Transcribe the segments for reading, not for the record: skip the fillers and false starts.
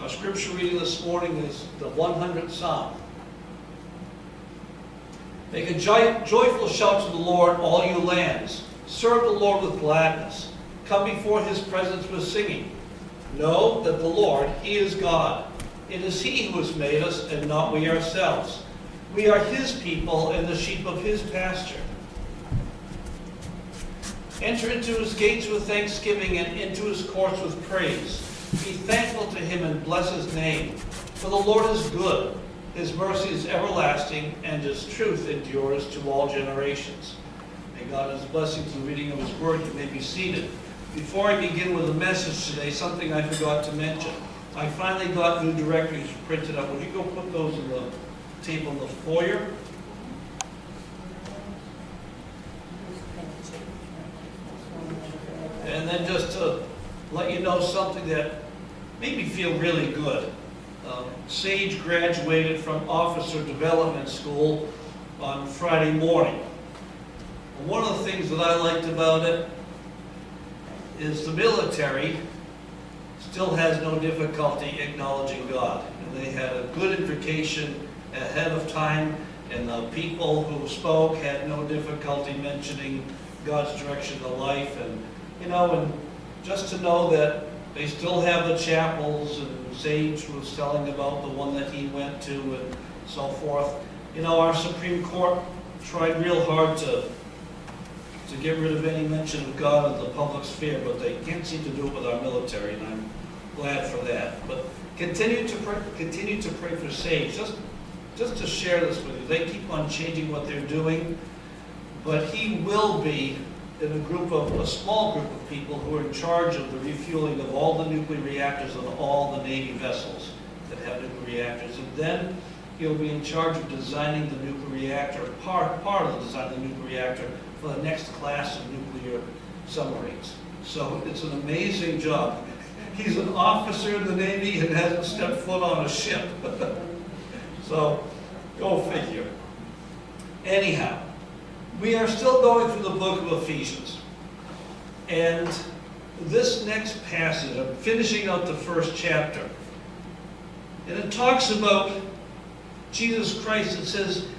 Our scripture reading this morning is the 100th Psalm. Make a joyful shout to the Lord, all you lands. Serve the Lord with gladness. Come before his presence with singing. Know that the Lord, he is God. It is he who has made us, and not we ourselves. We are his people and the sheep of his pasture. Enter into his gates with thanksgiving and into his courts with praise. Be thankful to him and bless his name. For the Lord is good. His mercy is everlasting, and his truth endures to all generations. May God add his blessing to the reading of his word. You may be seated. Before I begin with the message today, something I forgot to mention. I finally got new directories printed out. Would you go put those in the table in the foyer? And then just to let you know something that made me feel really good. Sage graduated from Officer Development School on Friday morning. And one of the things that I liked about it is the military still has no difficulty acknowledging God. And they had a good invocation ahead of time, and the people who spoke had no difficulty mentioning God's direction to life. And and just to know that they still have the chapels, and Sage was telling about the one that he went to and so forth. Our Supreme Court tried real hard to get rid of any mention of God in the public sphere, but they can't seem to do it with our military, and I'm glad for that. But continue to pray for Sage. Just to share this with you, they keep on changing what they're doing, but he will be in a small group of people who are in charge of the refueling of all the nuclear reactors on all the Navy vessels that have nuclear reactors. And then he'll be in charge of designing the nuclear reactor, part of the design of the nuclear reactor for the next class of nuclear submarines. So it's an amazing job. He's an officer in the Navy and hasn't stepped foot on a ship. So go figure. Anyhow, we are still going through the book of Ephesians. And this next passage, I'm finishing out the first chapter. And it talks about Jesus Christ. It says,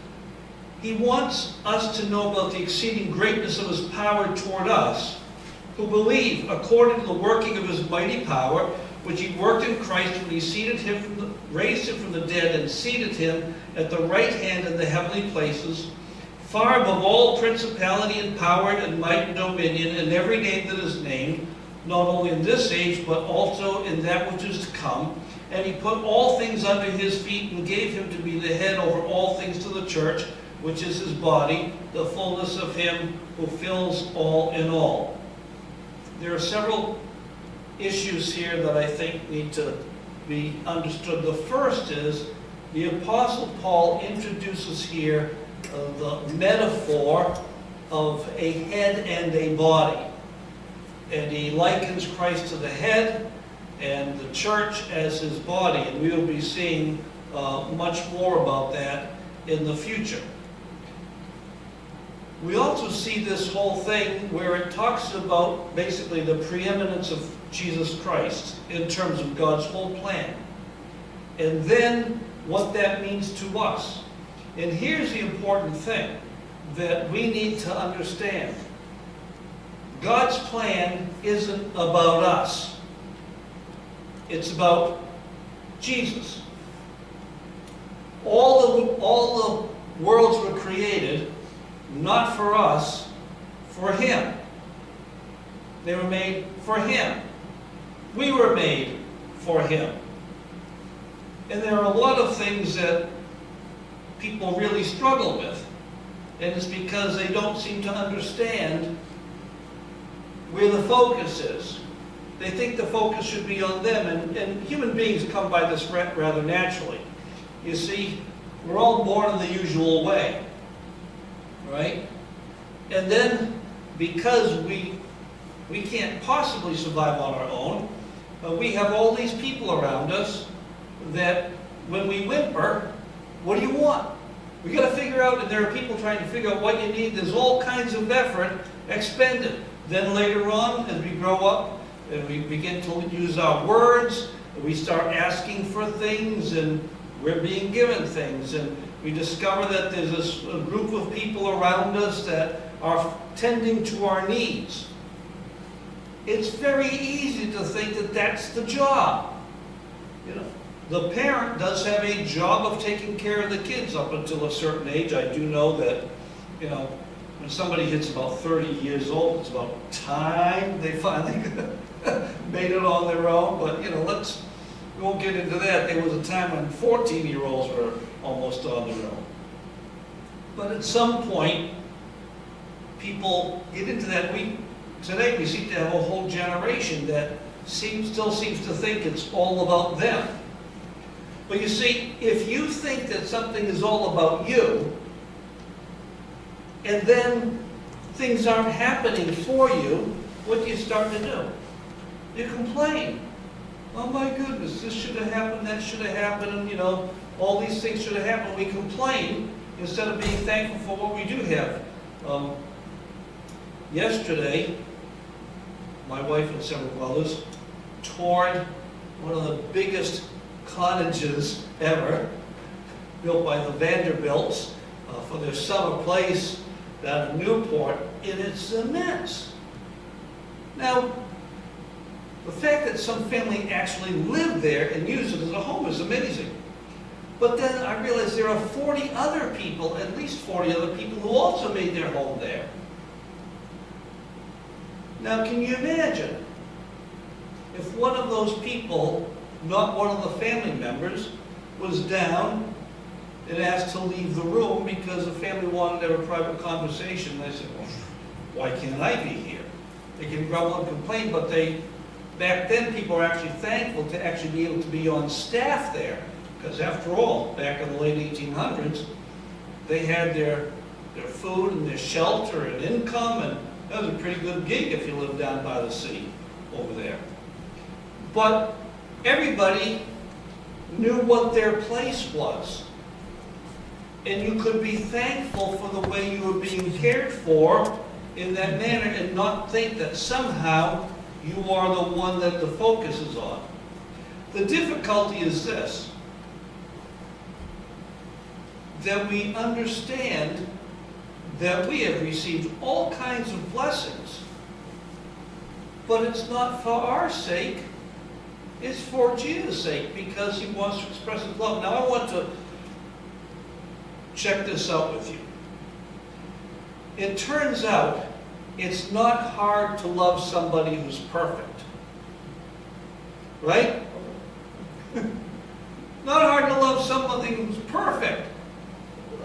he wants us to know about the exceeding greatness of his power toward us, who believe according to the working of his mighty power, which he worked in Christ when he raised him from the dead and seated him at the right hand in the heavenly places, far above all principality and power and might and dominion and every name that is named, not only in this age, but also in that which is to come. And he put all things under his feet and gave him to be the head over all things to the church, which is his body, the fullness of him who fills all in all. There are several issues here that I think need to be understood. The first is the Apostle Paul introduces here the metaphor of a head and a body. And he likens Christ to the head and the church as his body. And we will be seeing much more about that in the future. We also see this whole thing where it talks about basically the preeminence of Jesus Christ in terms of God's whole plan. And then what that means to us. And here's the important thing that we need to understand. God's plan isn't about us. It's about Jesus. All the worlds were created not for us, for him. They were made for him. We were made for him. And there are a lot of things that people really struggle with. And it's because they don't seem to understand where the focus is. They think the focus should be on them. And human beings come by this rather naturally. You see, we're all born in the usual way. Right? And then, because we can't possibly survive on our own, we have all these people around us that when we whimper, what do you want? We got to figure out, and there are people trying to figure out what you need. There's all kinds of effort expended. Then later on, as we grow up and we begin to use our words We start asking for things, and we're being given things, and we discover that there's a group of people around us that are tending to our needs. It's very easy to think that that's the job. You know, the parent does have a job of taking care of the kids up until a certain age. I do know that, you know, when somebody hits about 30 years old, it's about time they finally made it on their own. But, you know, we won't get into that. There was a time when 14-year-olds were almost on their own. But at some point, people get into that. Today we seem to have a whole generation that still seems to think it's all about them. But you see, if you think that something is all about you, and then things aren't happening for you, what do you start to do? You complain. Oh my goodness, this should have happened, that should have happened, and you know, all these things should have happened. We complain instead of being thankful for what we do have. Yesterday, my wife and several others toured one of the biggest cottages ever, built by the Vanderbilts for their summer place down in Newport, and it's immense. Now, the fact that some family actually lived there and used it as a home is amazing. But then I realized there are 40 other people, at least 40 other people, who also made their home there. Now, can you imagine if one of those people, not one of the family members, was down and asked to leave the room because the family wanted to have a private conversation? They said, well, why can't I be here? They can grumble and complain, but back then people were actually thankful to actually be able to be on staff there. Because after all, back in the late 1800s, they had their food and their shelter and income, and that was a pretty good gig if you lived down by the sea over there. But everybody knew what their place was. And you could be thankful for the way you were being cared for in that manner and not think that somehow you are the one that the focus is on. The difficulty is this, that we understand that we have received all kinds of blessings, but it's not for our sake, it's for Jesus' sake, because he wants to express his love. Now I want to check this out with you. It turns out it's not hard to love somebody who's perfect. Right? Not hard to love somebody who's perfect.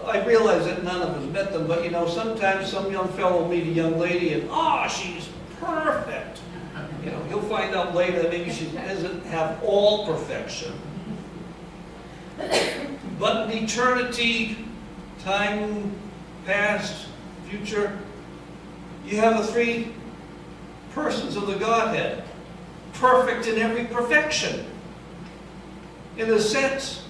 I realize that none of us met them, but you know, sometimes some young fellow will meet a young lady and, she's perfect. You know, he'll find out later that maybe she doesn't have all perfection. But in eternity, time, past, future, you have the three persons of the Godhead, perfect in every perfection. In a sense,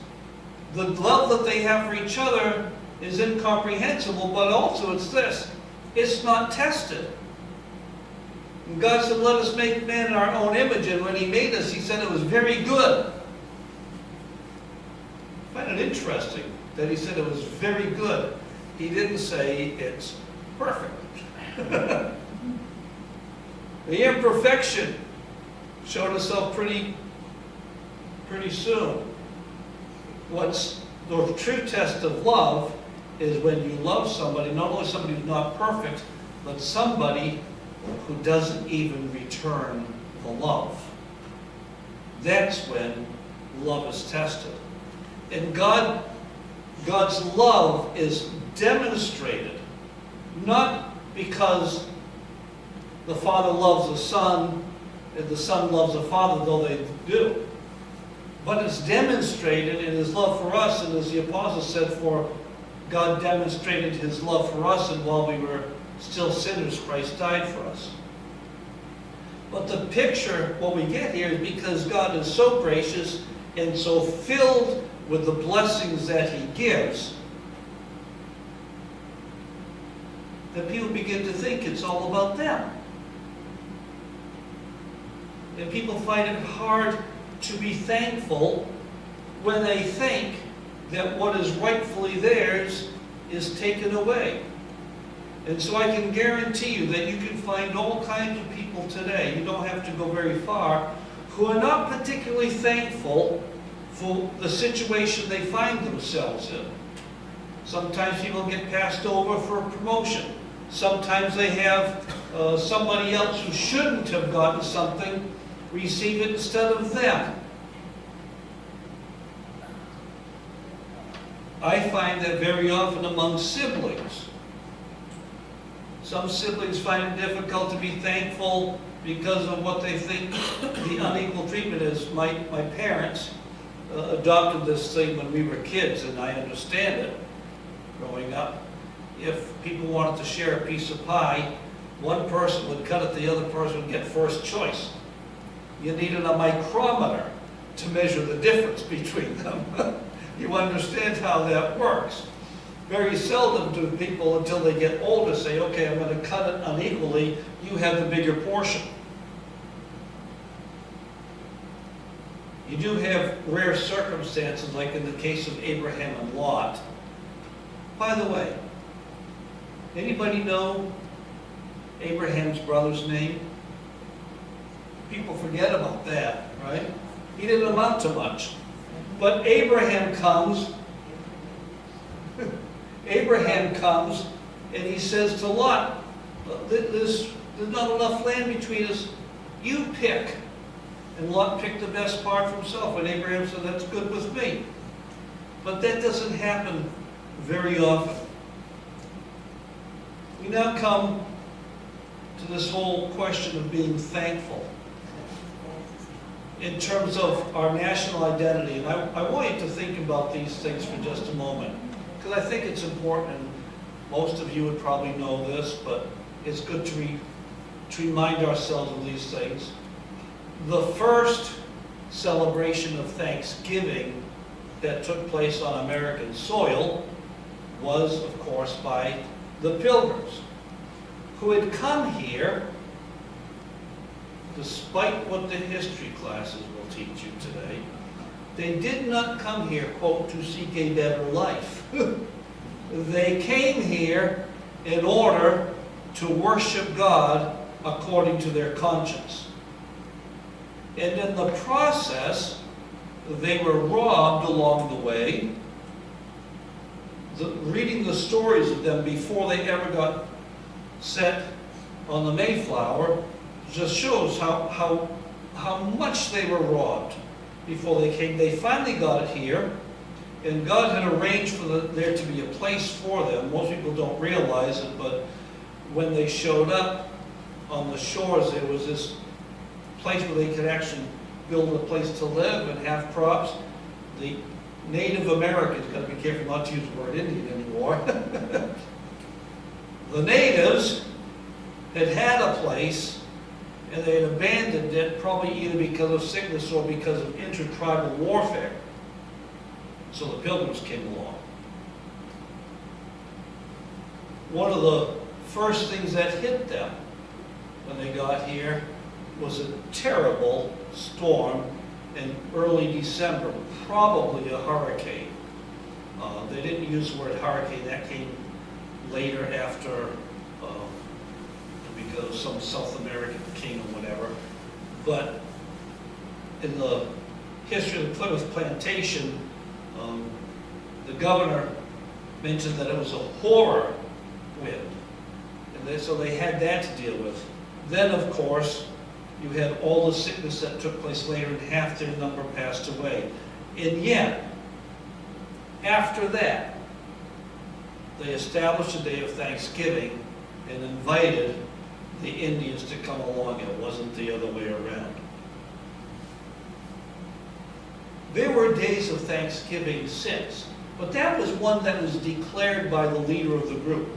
the love that they have for each other is incomprehensible, but also it's this, it's not tested. And God said, let us make man in our own image, and when he made us, he said it was very good. I find it interesting that he said it was very good. He didn't say it's perfect. The imperfection showed itself pretty soon. What's the true test of love is when you love somebody, not only somebody who's not perfect, but somebody who doesn't even return the love. That's when love is tested. And God's love is demonstrated, not because the Father loves the Son and the Son loves the Father, though they do. But it's demonstrated in his love for us, and as the Apostle said, for God demonstrated his love for us, and while we were still sinners, Christ died for us. But the picture, what we get here, is because God is so gracious and so filled with the blessings that he gives, that people begin to think it's all about them. And people find it hard to be thankful when they think that what is rightfully theirs is taken away. And so I can guarantee you that you can find all kinds of people today, you don't have to go very far, who are not particularly thankful for the situation they find themselves in. Sometimes people get passed over for a promotion. Sometimes they have somebody else who shouldn't have gotten something receive it instead of them. I find that very often among siblings. Some siblings find it difficult to be thankful because of what they think the unequal treatment is. My parents adopted this thing when we were kids, and I understand it growing up. If people wanted to share a piece of pie, one person would cut it, the other person would get first choice. You needed a micrometer to measure the difference between them. You understand how that works. Very seldom do people, until they get older, say, okay, I'm going to cut it unequally, you have the bigger portion. You do have rare circumstances, like in the case of Abraham and Lot. By the way, anybody know Abraham's brother's name? People forget about that, right? He didn't amount to much. But Abraham comes, and he says to Lot, there's not enough land between us, you pick. And Lot picked the best part for himself, and Abraham said, that's good with me. But that doesn't happen very often. We now come to this whole question of being thankful in terms of our national identity. And I want you to think about these things for just a moment, because I think it's important, and most of you would probably know this, but it's good to remind ourselves of these things. The first celebration of Thanksgiving that took place on American soil was, of course, by the Pilgrims, who had come here, despite what the history classes will teach you today. They did not come here, quote, to seek a better life. They came here in order to worship God according to their conscience. And in the process, they were robbed along the way. Reading the stories of them before they ever got set on the Mayflower just shows how much they were robbed before they came. They finally got it here, and God had arranged for there to be a place for them. Most people don't realize it, but when they showed up on the shores, there was this place where they could actually build a place to live and have crops. The Native Americans, got to be careful not to use the word Indian anymore. The natives had a place, and they had abandoned it, probably either because of sickness or because of intertribal warfare. So the Pilgrims came along. One of the first things that hit them when they got here was a terrible storm in early December, probably a hurricane. They didn't use the word hurricane, that came later after, because of some South American king or whatever. But in the history of the Plymouth plantation, the governor mentioned that it was a horror wind. And so they had that to deal with. Then, of course, you had all the sickness that took place later, and half their number passed away. And yet, after that, they established a day of Thanksgiving and invited the Indians to come along. It wasn't the other way around. There were days of Thanksgiving since, but that was one that was declared by the leader of the group.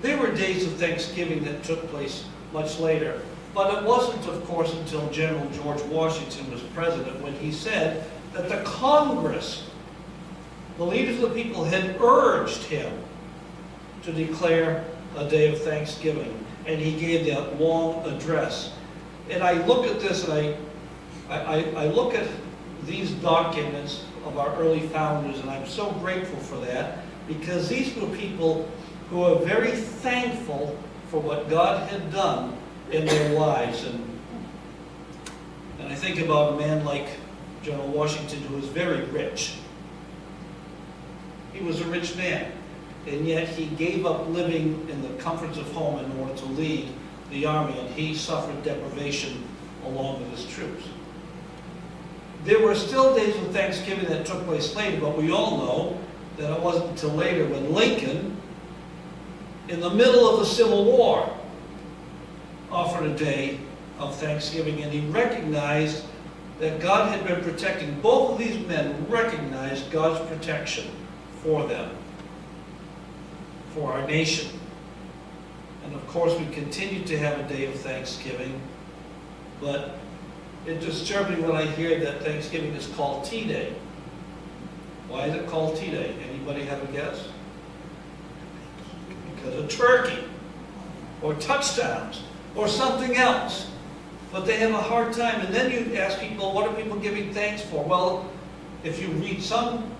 There were days of Thanksgiving that took place much later. But it wasn't, of course, until General George Washington was president when he said that the Congress, the leaders of the people, had urged him to declare a day of Thanksgiving. And he gave that long address. And I look at this, and I look at these documents of our early founders, and I'm so grateful for that, because these were people who are very thankful for what God had done in their lives. And I think about a man like General Washington, who was very rich. He was a rich man, and yet he gave up living in the comforts of home in order to lead the army, and he suffered deprivation along with his troops. There were still days of Thanksgiving that took place later, but we all know that it wasn't until later when Lincoln, in the middle of the Civil War, offered a day of Thanksgiving, and he recognized that God had been protecting. Both of these men recognized God's protection for them, for our nation. And of course, we continue to have a day of Thanksgiving, but it disturbs me when I hear that Thanksgiving is called Tea Day. Why is it called Tea Day? Anybody have a guess? Because of turkey, or touchdowns, or something else. But they have a hard time. And then you ask people, what are people giving thanks for? Well, if you read some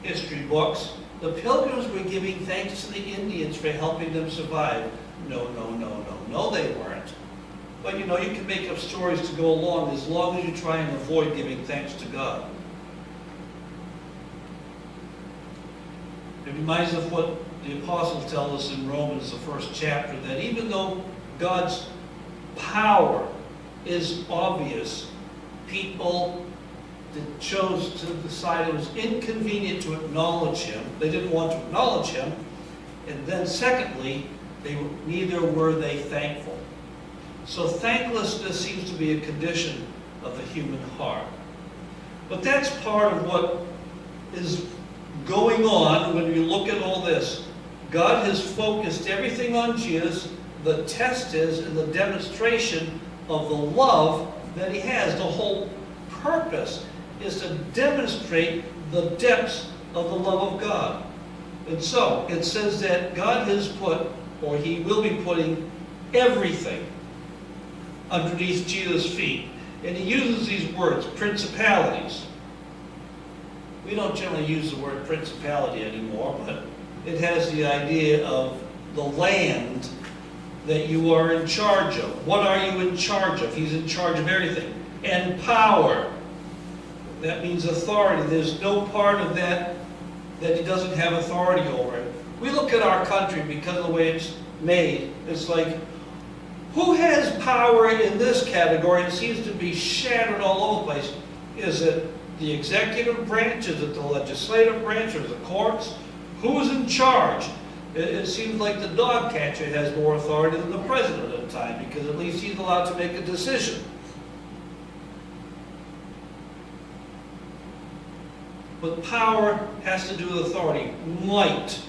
history books, the Pilgrims were giving thanks to the Indians for helping them survive. No, they weren't. But you know, you can make up stories to go along as long as you try and avoid giving thanks to God. It reminds us of what the apostles tell us in Romans, the first chapter, that even though God's power is obvious, people that chose to decide it was inconvenient to acknowledge Him. They didn't want to acknowledge Him. And then secondly, neither were they thankful. So thanklessness seems to be a condition of the human heart. But that's part of what is going on when you look at all this. God has focused everything on Jesus. The test is in the demonstration of the love that He has. The whole purpose is to demonstrate the depths of the love of God. And so it says that God has put, or He will be putting, everything underneath Jesus' feet. And He uses these words, principalities. We don't generally use the word principality anymore, but it has the idea of the land that you are in charge of. What are you in charge of? He's in charge of everything. And power. That means authority. There's no part of that He doesn't have authority over it. We look at our country because of the way it's made. It's like, who has power in this category? It seems to be shattered all over the place. Is it the executive branch? Is it the legislative branch? Or the courts? Who's in charge? It seems like the dog catcher has more authority than the president at the time, because at least he's allowed to make a decision. But power has to do with authority. Might.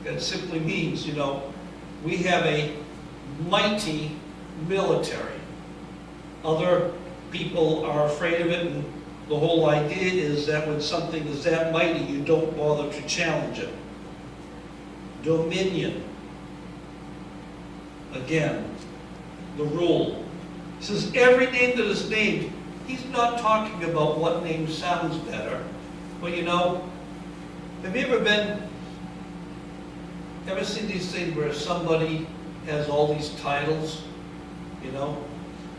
That simply means, you know, we have a mighty military. Other people are afraid of it, and the whole idea is that when something is that mighty, you don't bother to challenge it. Dominion. Again, the rule. It says every name that is named. He's not talking about what name sounds better. But you know, have you ever seen these things where somebody has all these titles? You know,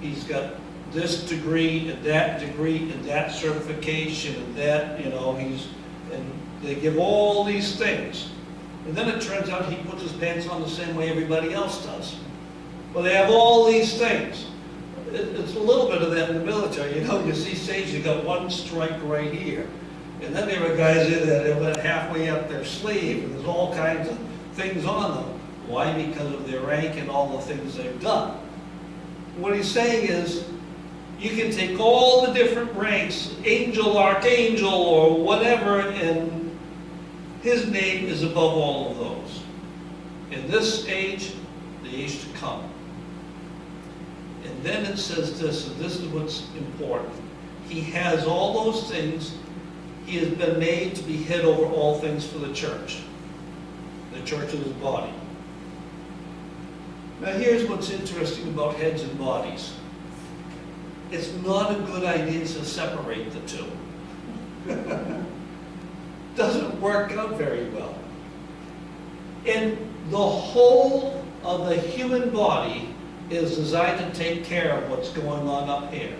he's got this degree and that certification and that, you know, and they give all these things. And then it turns out he puts his pants on the same way everybody else does. Well, they have all these things. It's a little bit of that in the military. You know, you see Sage, you got one stripe right here. And then there were guys in there that went halfway up their sleeve, and there's all kinds of things on them. Why? Because of their rank and all the things they've done. What he's saying is, you can take all the different ranks, angel, archangel, or whatever, and his name is above all of those. In this age, the age to come. And then it says this, and this is what's important. He has all those things. He has been made to be head over all things for the church. The church is his body. Now here's what's interesting about heads and bodies. it's not a good idea to separate the two. Doesn't work out very well. And the whole of the human body is designed to take care of what's going on up here.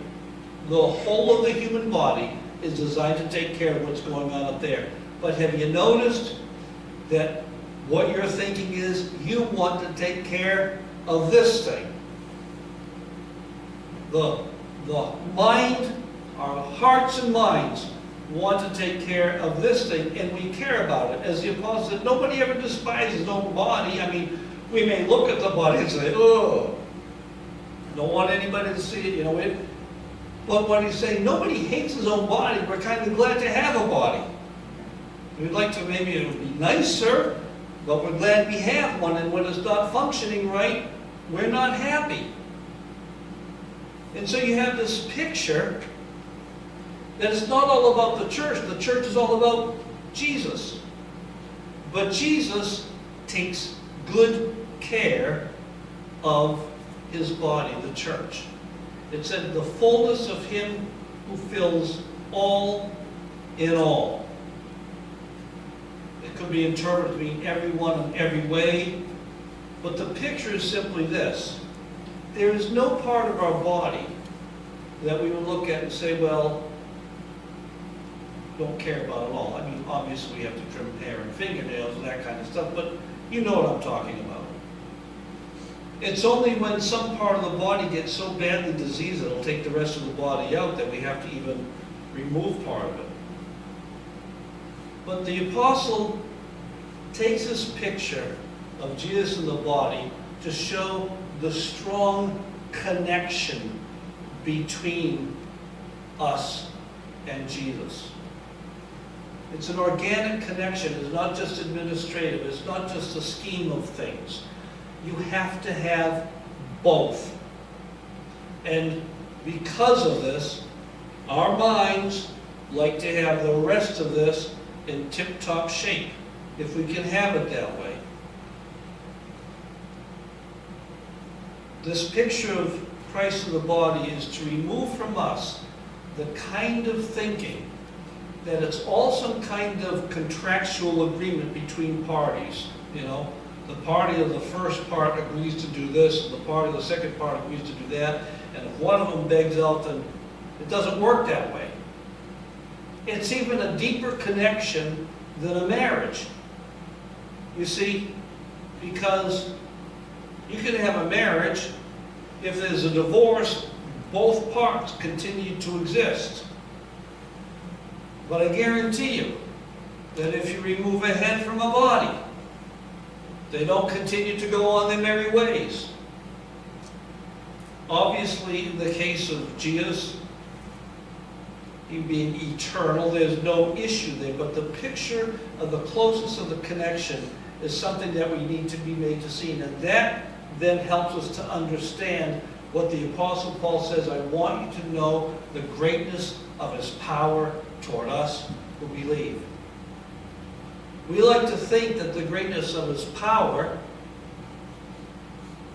The whole of the human body is designed to take care of what's going on up there. But have you noticed that what you're thinking is you want to take care of this thing? The mind, our hearts and minds want to take care of this thing, and we care about it. As the apostle said, nobody ever despises his own body. I mean, we may look at the body and say, oh, don't want anybody to see it, you know. But what he's saying, nobody hates his own body. We're kind of glad to have a body. We'd like to, maybe it would be nicer, but we're glad we have one, and when it's not functioning right, we're not happy. And so you have this picture that it's not all about the church. The church is all about Jesus. But Jesus takes good care of his body, the church. It said, the fullness of him who fills all in all. It could be interpreted to mean everyone in every way. But the picture is simply this. There is no part of our body that we would look at and say, well, don't care about at all. I mean, obviously we have to trim hair and fingernails and that kind of stuff, but you know what I'm talking about. It's only when some part of the body gets so badly diseased it'll take the rest of the body out that we have to even remove part of it. But the apostle takes this picture of Jesus in the body to show the strong connection between us and Jesus. It's an organic connection. It's not just administrative. It's not just a scheme of things. You have to have both. And because of this, our minds like to have the rest of this in tip-top shape, if we can have it that way. This picture of Christ in the body is to remove from us the kind of thinking that it's all some kind of contractual agreement between parties. You know, the party of the first part agrees to do this, and the party of the second part agrees to do that, and if one of them begs out, then it doesn't work that way. It's even a deeper connection than a marriage. You see, because you can have a marriage, if there's a divorce, both parts continue to exist. But I guarantee you that if you remove a head from a body, they don't continue to go on their merry ways. Obviously, in the case of Jesus, he being eternal, there's no issue there. But the picture of the closeness of the connection is something that we need to be made to see. And that then helps us to understand what the Apostle Paul says, I want you to know the greatness of his power toward us who believe. We like to think that the greatness of his power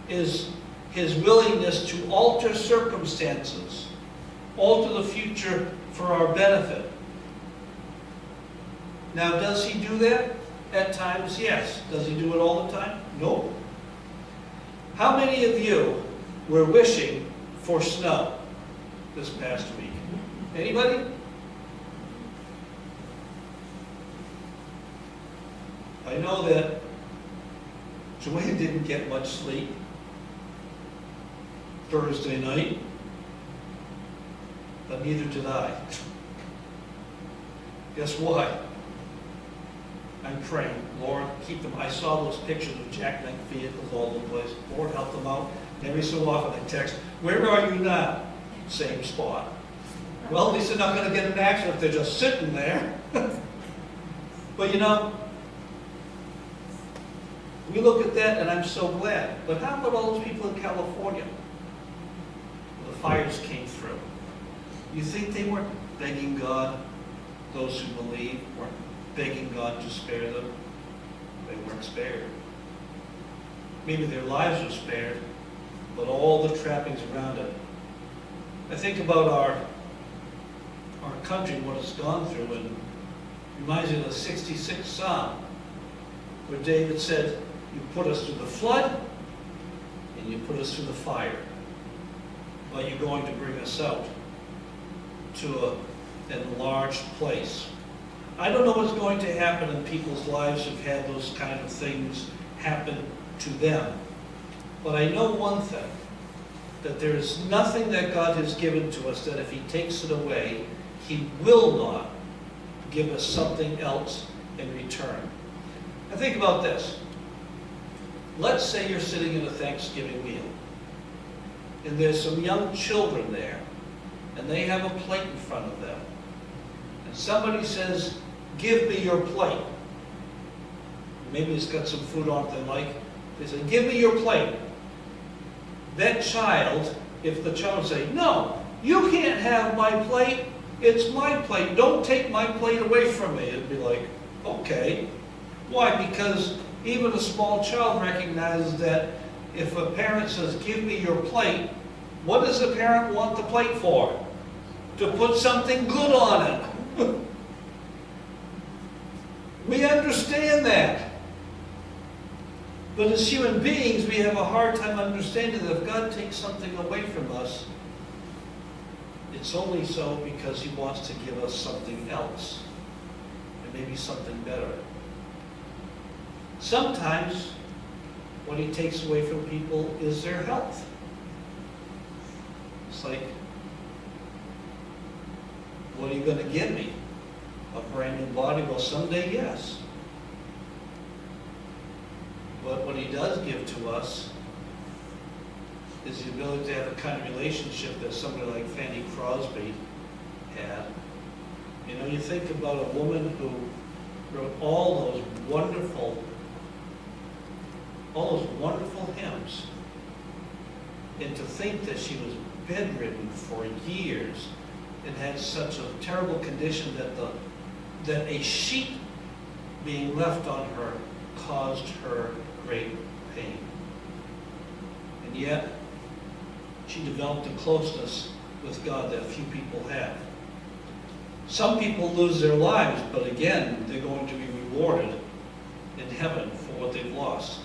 is his willingness to alter circumstances, alter the future for our benefit. Now, does he do that? At times, yes. Does he do it all the time? No. How many of you were wishing for snow this past week? Anybody? I know that Joanne didn't get much sleep Thursday night, but neither did I. Guess why? I'm praying, Lord, keep them. I saw those pictures of jackknife vehicles all over the place. Lord, help them out. And every so often I text, where are you now? Same spot. Well, at least they're not going to get in an accident if they're just sitting there. But you know, we look at that and I'm so glad. But how about all those people in California? The fires came through. You think they weren't begging God, those who believe, weren't begging God to spare them? They weren't spared. Maybe their lives were spared, but all the trappings around it I think about our country, what it's gone through, and it reminds me of the 66th Psalm, where David said, you put us through the flood, and you put us through the fire, but you're going to bring us out to an enlarged place. I don't know what's going to happen in people's lives who've had those kind of things happen to them. But I know one thing, that there is nothing that God has given to us that if He takes it away, He will not give us something else in return. Now think about this. Let's say you're sitting at a Thanksgiving meal, and there's some young children there, and they have a plate in front of them. And somebody says, give me your plate. Maybe it's got some food on it they like. They say, give me your plate. That child, if the child say, no, you can't have my plate, it's my plate, don't take my plate away from me. It'd be like, okay. Why? Because even a small child recognizes that if a parent says, give me your plate, what does the parent want the plate for? To put something good on it. We understand that. But as human beings, we have a hard time understanding that if God takes something away from us, it's only so because He wants to give us something else, and maybe something better. Sometimes, what He takes away from people is their health. It's like, what are you going to give me? A brand new body? Well, someday, yes. But what He does give to us is the ability to have the kind of relationship that somebody like Fanny Crosby had. You know, you think about a woman who wrote all those wonderful hymns, and to think that she was bedridden for years and had such a terrible condition that a sheet being left on her caused her great pain. And yet, she developed a closeness with God that few people have. Some people lose their lives, but again, they're going to be rewarded in heaven for what they've lost.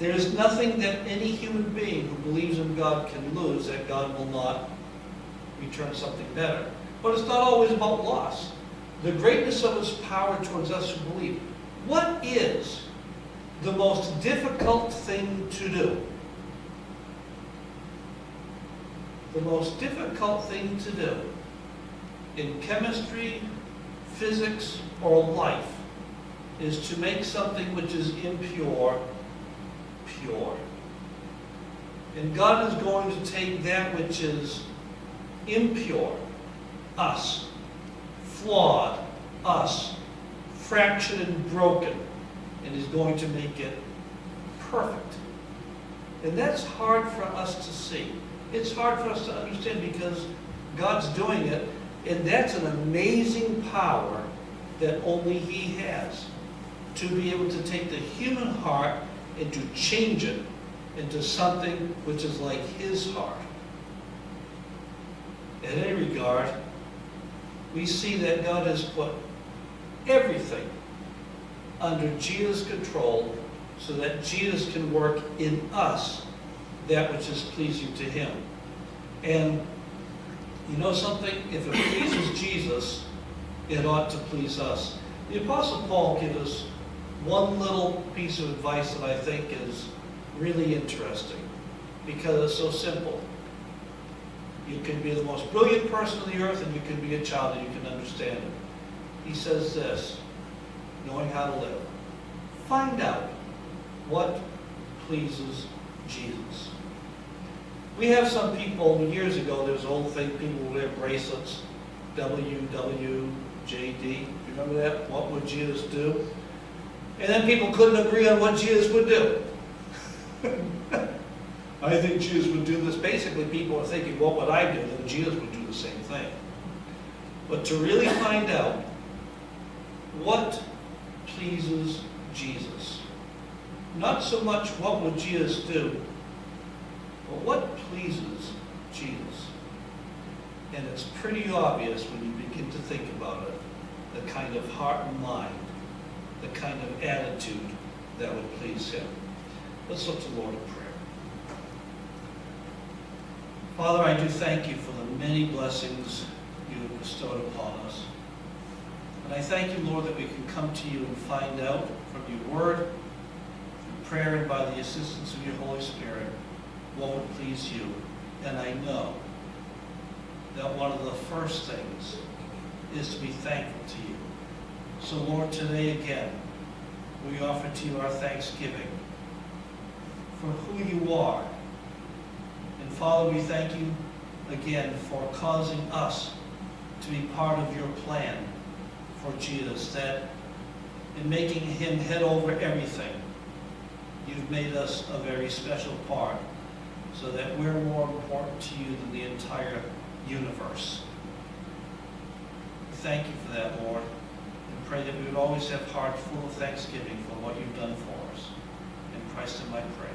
There is nothing that any human being who believes in God can lose that God will not return something better. But it's not always about loss. The greatness of His power towards us who believe. What is the most difficult thing to do? The most difficult thing to do in chemistry, physics, or life is to make something which is impure, pure. And God is going to take that which is impure, us, flawed, us, fractured and broken, and He's going to make it perfect. And that's hard for us to see. It's hard for us to understand because God's doing it, and that's an amazing power that only He has, to be able to take the human heart and to change it into something which is like His heart. In any regard, we see that God has put everything under Jesus' control so that Jesus can work in us that which is pleasing to Him. And you know something? If it pleases Jesus, it ought to please us. The Apostle Paul gives us one little piece of advice that I think is really interesting because it's so simple. You can be the most brilliant person on the earth and you can be a child and you can understand it. He says this, knowing how to live. Find out what pleases Jesus. We have some people, years ago, there was an old thing, people would wear bracelets, WWJD. You remember that? What would Jesus do? And then people couldn't agree on what Jesus would do. I think Jesus would do this. Basically, people are thinking, what would I do? Then Jesus would do the same thing. But to really find out what pleases Jesus, not so much what would Jesus do, but what pleases Jesus. And it's pretty obvious when you begin to think about it, the kind of heart and mind, the kind of attitude that would please him. Let's look to the Lord in prayer. Father, I do thank you for the many blessings you have bestowed upon us. And I thank you, Lord, that we can come to you and find out from your word, through prayer, and by the assistance of your Holy Spirit, what would please you. And I know that one of the first things is to be thankful to you. So, Lord, today again, we offer to you our thanksgiving for who you are. And Father, we thank you again for causing us to be part of your plan for Jesus, that in making him head over everything, you've made us a very special part, so that we're more important to you than the entire universe. We thank you for that, Lord, and pray that we would always have hearts full of thanksgiving for what you've done for us. In Christ, I pray.